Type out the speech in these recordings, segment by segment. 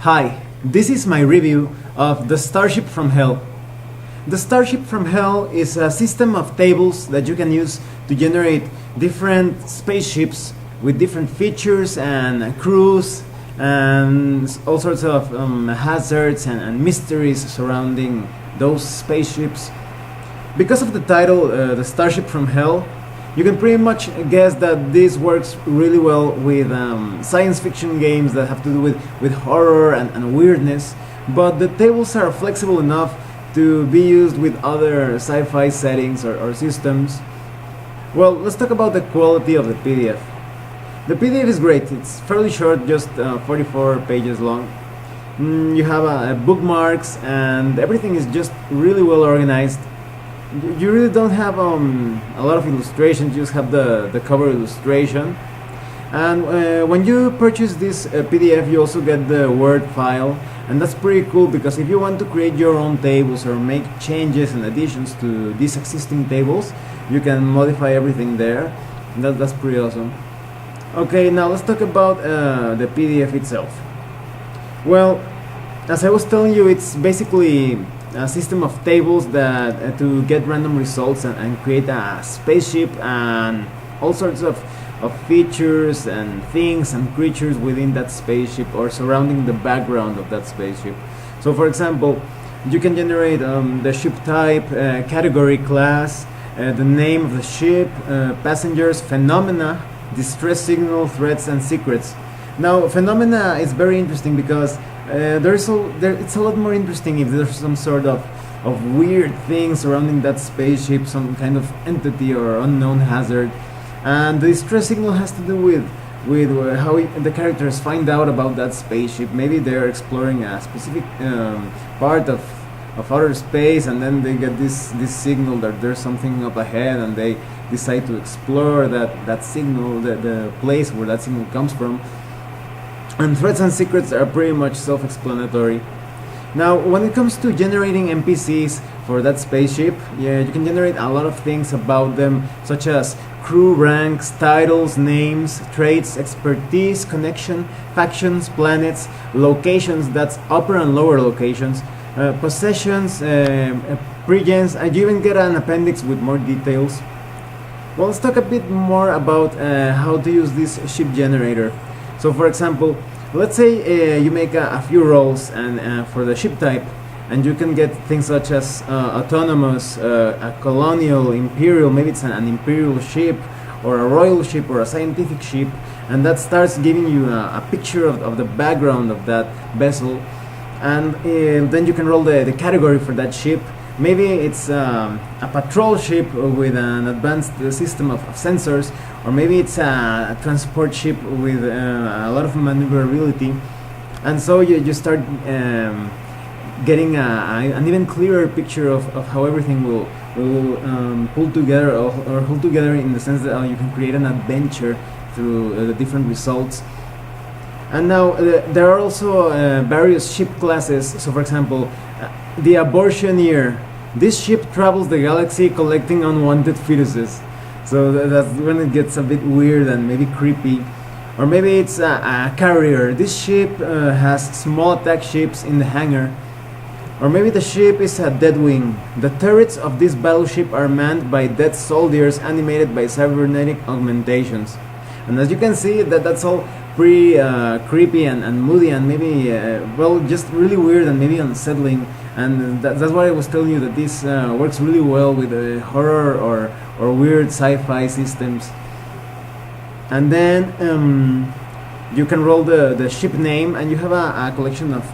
Hi, this is my review of the Starship from Hell. The Starship from Hell is a system of tables that you can use to generate different spaceships with different features and crews and all sorts of hazards and mysteries surrounding those spaceships. Because of the title, the Starship from Hell, you can pretty much guess that this works really well with science fiction games that have to do with horror and weirdness, but the tables are flexible enough to be used with other sci-fi settings or systems. Well, let's talk about the quality of the PDF. The PDF is great. It's fairly short, just 44 pages long. You have bookmarks and everything is just really well organized. You really don't have a lot of illustrations, you just have the cover illustration. And when you purchase this PDF, you also get the Word file, and that's pretty cool because if you want to create your own tables or make changes and additions to these existing tables, you can modify everything there. That's pretty awesome. Okay, now let's talk about the PDF itself. Well, as I was telling you, it's basically a system of tables that to get random results and create a spaceship and all sorts of features and things and creatures within that spaceship or surrounding the background of that spaceship. So for example, you can generate the ship type, category, class, the name of the ship, passengers, phenomena, distress signal, threats and secrets. Now phenomena is very interesting because it's a lot more interesting if there's some sort of weird thing surrounding that spaceship, some kind of entity or unknown hazard. And the distress signal has to do with how the characters find out about that spaceship. Maybe they're exploring a specific part of outer space, and then they get this signal that there's something up ahead, and they decide to explore that signal, the place where that signal comes from. And threats and secrets are pretty much self-explanatory. Now, when it comes to generating NPCs for that spaceship, yeah, you can generate a lot of things about them, such as crew ranks, titles, names, traits, expertise, connection, factions, planets, locations, that's upper and lower locations, possessions, pregens, and you even get an appendix with more details. Well, let's talk a bit more about how to use this ship generator. So for example, let's say you make a few rolls and for the ship type, and you can get things such as autonomous, a colonial, imperial, maybe it's an imperial ship or a royal ship or a scientific ship, and that starts giving you a picture of the background of that vessel. And then you can roll the category for that ship. Maybe it's a patrol ship with an advanced system of sensors, or maybe it's a transport ship with a lot of maneuverability. And so you start getting an even clearer picture of how everything will pull together or hold together, in the sense that you can create an adventure through the different results. And now there are also various ship classes. So for example, the Abortioneer. This ship travels the galaxy collecting unwanted fetuses. So that's when it gets a bit weird and maybe creepy. Or maybe it's a Carrier. This ship has small attack ships in the hangar. Or maybe the ship is a Deadwing. The turrets of this battleship are manned by dead soldiers animated by cybernetic augmentations. And as you can see, that's all pretty creepy and moody and maybe, well, just really weird and maybe unsettling. And that's why I was telling you that this works really well with horror or weird sci-fi systems. And then you can roll the ship name, and you have a collection of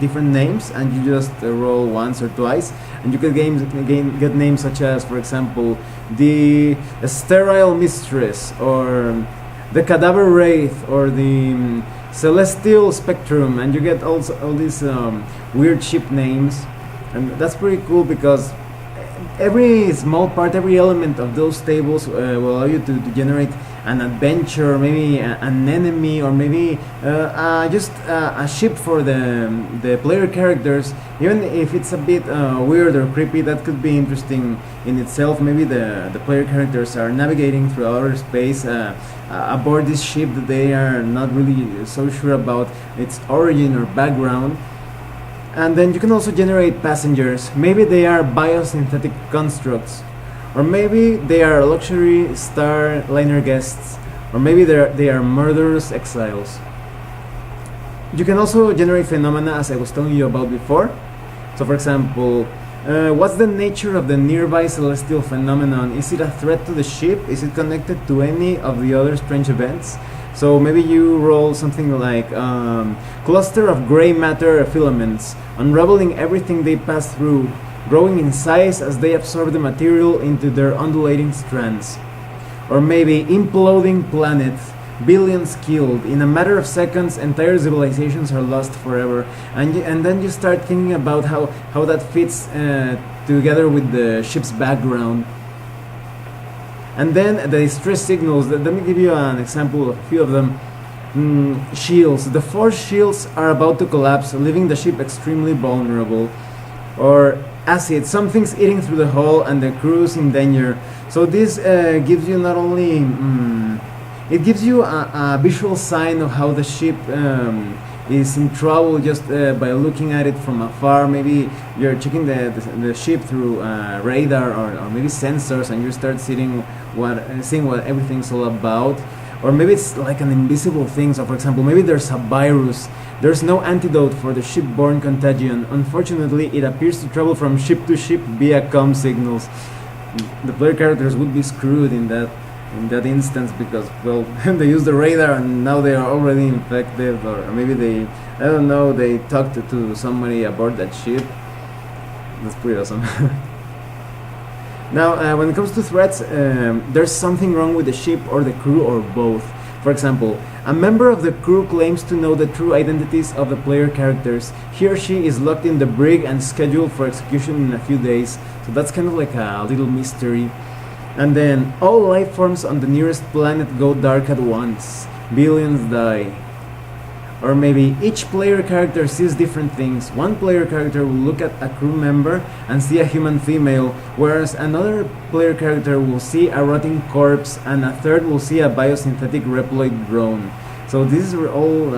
different names, and you just roll once or twice, and you can get names such as, for example, the Sterile Mistress, or the Cadaver Wraith, or the Celestial Spectrum, and you get all these weird ship names. And that's pretty cool because every small part, every element of those tables will allow you to generate an adventure, maybe an enemy, or maybe just a ship for the player characters. Even if it's a bit weird or creepy, that could be interesting in itself. Maybe the player characters are navigating through outer space aboard this ship that they are not really so sure about its origin or background. And then you can also generate passengers. Maybe they are biosynthetic constructs, or maybe they are luxury starliner guests, or maybe they are murderous exiles. You can also generate phenomena, as I was telling you about before. So for example, what's the nature of the nearby celestial phenomenon? Is it a threat to the ship? Is it connected to any of the other strange events? So maybe you roll something like cluster of gray matter filaments, unraveling everything they pass through, growing in size as they absorb the material into their undulating strands. Or maybe imploding planet, billions killed. In a matter of seconds, entire civilizations are lost forever. And then you start thinking about how that fits together with the ship's background. And then the distress signals. Let me give you an example of a few of them. Shields. The force shields are about to collapse, leaving the ship extremely vulnerable. Or acid. Something's eating through the hull and the crew's in danger. So this gives you not only... it gives you a visual sign of how the ship is in trouble just by looking at it from afar. Maybe you're checking the ship through radar or maybe sensors, and you start seeing what everything's all about. Or maybe it's like an invisible thing. So for example, maybe there's a virus. There's no antidote for the shipborne contagion. Unfortunately, it appears to travel from ship to ship via comm signals. The player characters would be screwed in that instance, because, well, they use the radar and now they are already infected, or maybe they talked to somebody aboard that ship. That's pretty awesome. Now, when it comes to threats, there's something wrong with the ship or the crew, or both. For example, a member of the crew claims to know the true identities of the player characters. He or she is locked in the brig and scheduled for execution in a few days. So that's kind of like a little mystery. And then, all life forms on the nearest planet go dark at once. Billions die. Or maybe each player character sees different things. One player character will look at a crew member and see a human female, whereas another player character will see a rotting corpse, and a third will see a biosynthetic reploid drone. So these are all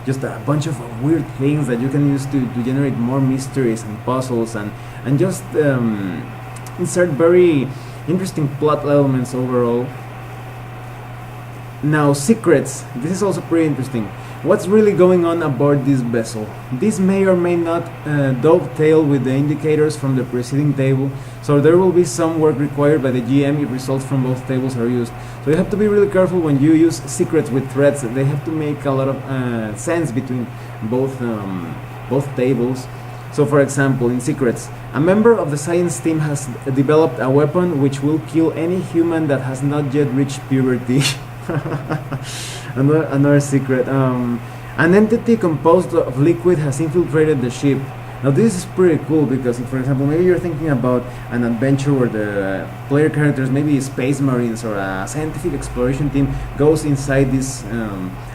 just a bunch of weird things that you can use to generate more mysteries and puzzles, and just insert very interesting plot elements overall. Now, secrets. This is also pretty interesting. What's really going on aboard this vessel? This may or may not dovetail with the indicators from the preceding table, so there will be some work required by the GM if results from both tables are used. So you have to be really careful when you use secrets with threats. They have to make a lot of sense between both tables. So for example, in secrets, a member of the science team has developed a weapon which will kill any human that has not yet reached puberty. Another secret. An entity composed of liquid has infiltrated the ship. Now this is pretty cool, because if, for example, maybe you're thinking about an adventure where the player characters, maybe space marines or a scientific exploration team, goes inside this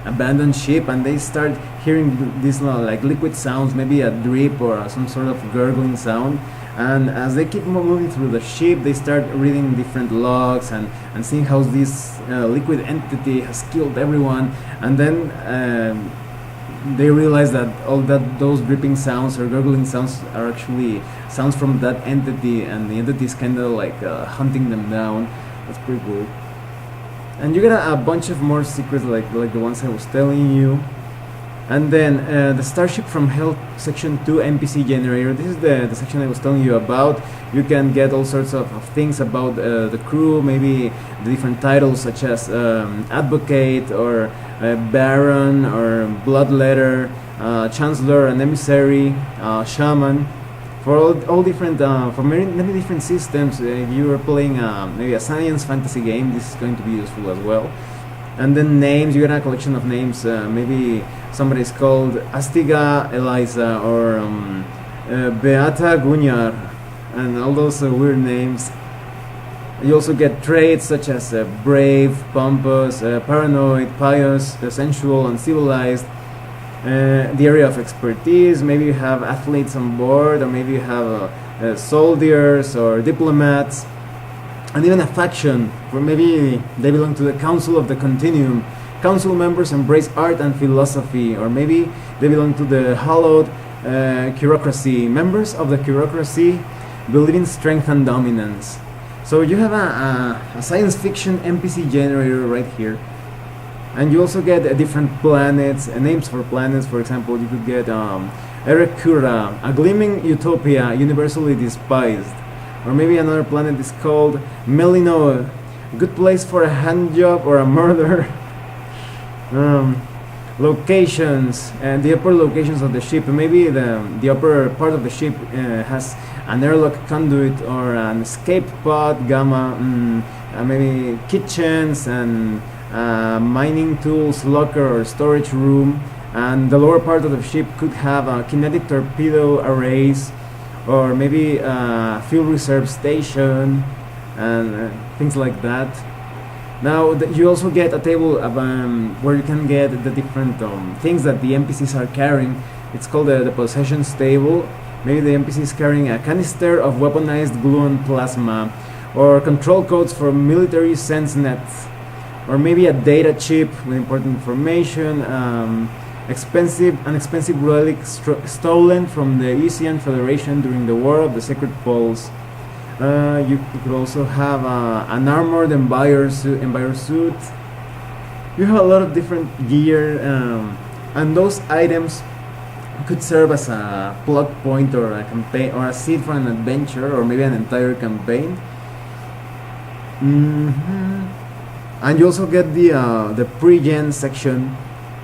abandoned ship, and they start hearing these like liquid sounds, maybe a drip or some sort of gurgling sound. And as they keep moving through the ship, they start reading different logs and seeing how this liquid entity has killed everyone. And then they realize that those dripping sounds or gurgling sounds are actually sounds from that entity, and the entity is kind of like hunting them down. That's pretty cool. And you get a bunch of more secrets like the ones I was telling you. And then the Starship From Hell Section 2 NPC Generator. This is the section I was telling you about. You can get all sorts of things about the crew, maybe the different titles such as Advocate, or Baron, or Bloodletter, Chancellor, an Emissary, Shaman. For all different, for many different systems. If you are playing maybe a science fantasy game, this is going to be useful as well. And then names, you get a collection of names. Maybe somebody's called Astiga Eliza, or Beata Gunyar, and all those weird names. You also get traits such as brave, pompous, paranoid, pious, sensual, uncivilized. The area of expertise, maybe you have athletes on board, or maybe you have soldiers or diplomats, and even a faction, where maybe they belong to the Council of the Continuum. Council members embrace art and philosophy, or maybe they belong to the hallowed bureaucracy. Members of the bureaucracy believe in strength and dominance. So you have a science fiction NPC generator right here. And you also get different planets, names for planets. For example, you could get Erekura, a gleaming utopia, universally despised. Or maybe another planet is called Melinoa, a good place for a hand job or a murder. Locations, and the upper locations of the ship. Maybe the upper part of the ship has an airlock conduit or an escape pod, gamma, maybe kitchens and mining tools, locker or storage room. And the lower part of the ship could have kinetic torpedo arrays, or maybe a fuel reserve station and things like that. Now you also get a table of, where you can get the different things that the NPCs are carrying. It's called the possessions table. Maybe the NPC is carrying a canister of weaponized gluon plasma, or control codes for military sense nets, or maybe a data chip with important information, an expensive relic stolen from the Isian Federation during the War of the Sacred Poles. You could also have an armored Empire suit. You have a lot of different gear, and those items could serve as a plot point or a campaign or a seed for an adventure, or maybe an entire campaign. And you also get the pre-gen section,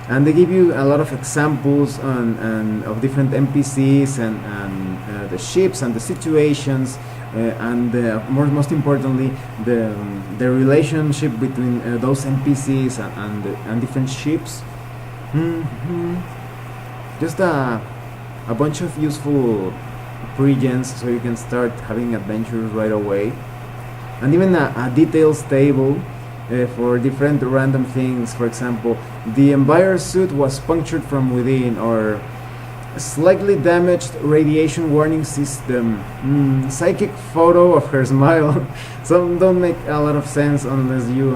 and they give you a lot of examples of different NPCs and the ships and the situations. And most importantly, the relationship between those NPCs and different ships. Just a bunch of useful pre-gens, so you can start having adventures right away. And even a details table for different random things. For example, the Empire suit was punctured from within, or slightly damaged radiation warning system. Psychic photo of her smile. Some don't make a lot of sense unless you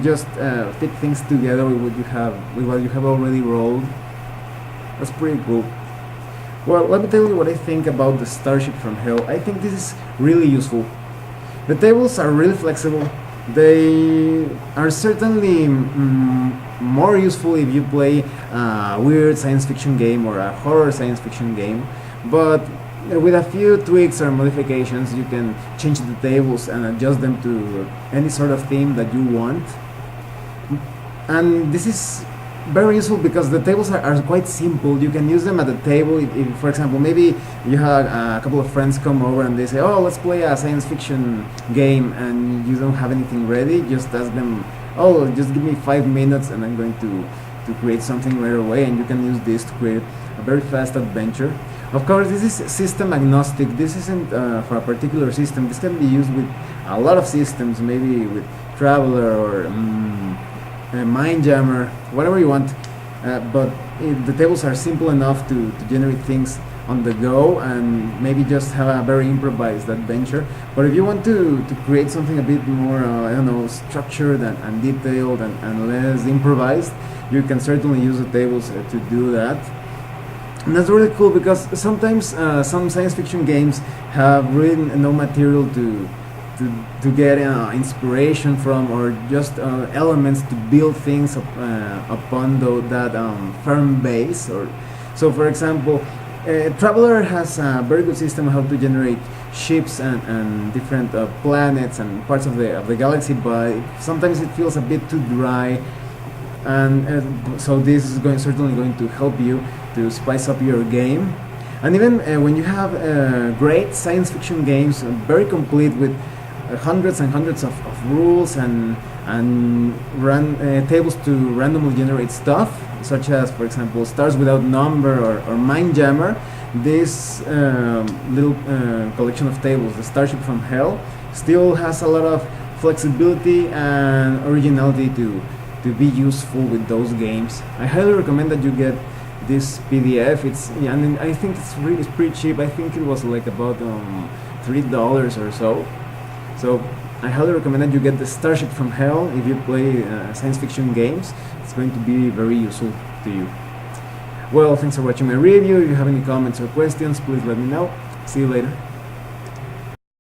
just fit things together with what you have already rolled. That's pretty cool. Well, let me tell you what I think about the Starship from Hell. I think this is really useful. The tables are really flexible. They are certainly more useful if you play a weird science fiction game or a horror science fiction game, but with a few tweaks or modifications you can change the tables and adjust them to any sort of theme that you want. And this is very useful because the tables are quite simple. You can use them at the table if, for example, maybe you have a couple of friends come over and they say, oh, let's play a science fiction game, and you don't have anything ready. Just ask them, oh, just give me 5 minutes and I'm going to create something right away, and you can use this to create a very fast adventure. Of course, this is system agnostic. This isn't for a particular system. This can be used with a lot of systems, maybe with Traveler or Mindjammer, whatever you want. But the tables are simple enough to generate things on the go and maybe just have a very improvised adventure. But if you want to create something a bit more, I don't know, structured and detailed and less improvised, you can certainly use the tables to do that. And that's really cool because sometimes some science fiction games have really no material to get inspiration from, or just elements to build things upon that firm base. Or so, for example, Traveler has a very good system how to generate ships and different planets and parts of the galaxy, but sometimes it feels a bit too dry. And so this is certainly going to help you to spice up your game. And even when you have great science fiction games, very complete with hundreds and hundreds of rules and tables to randomly generate stuff, such as, for example, Stars Without Number or Mindjammer, this little collection of tables, the Starship from Hell, still has a lot of flexibility and originality to be useful with those games. I highly recommend that you get this PDF. And I think it's pretty cheap. I think it was like about $3 or so. So I highly recommend that you get the Starship from Hell. If you play science fiction games, it's going to be very useful to you. Well, thanks for watching my review. If you have any comments or questions, please let me know. See you later.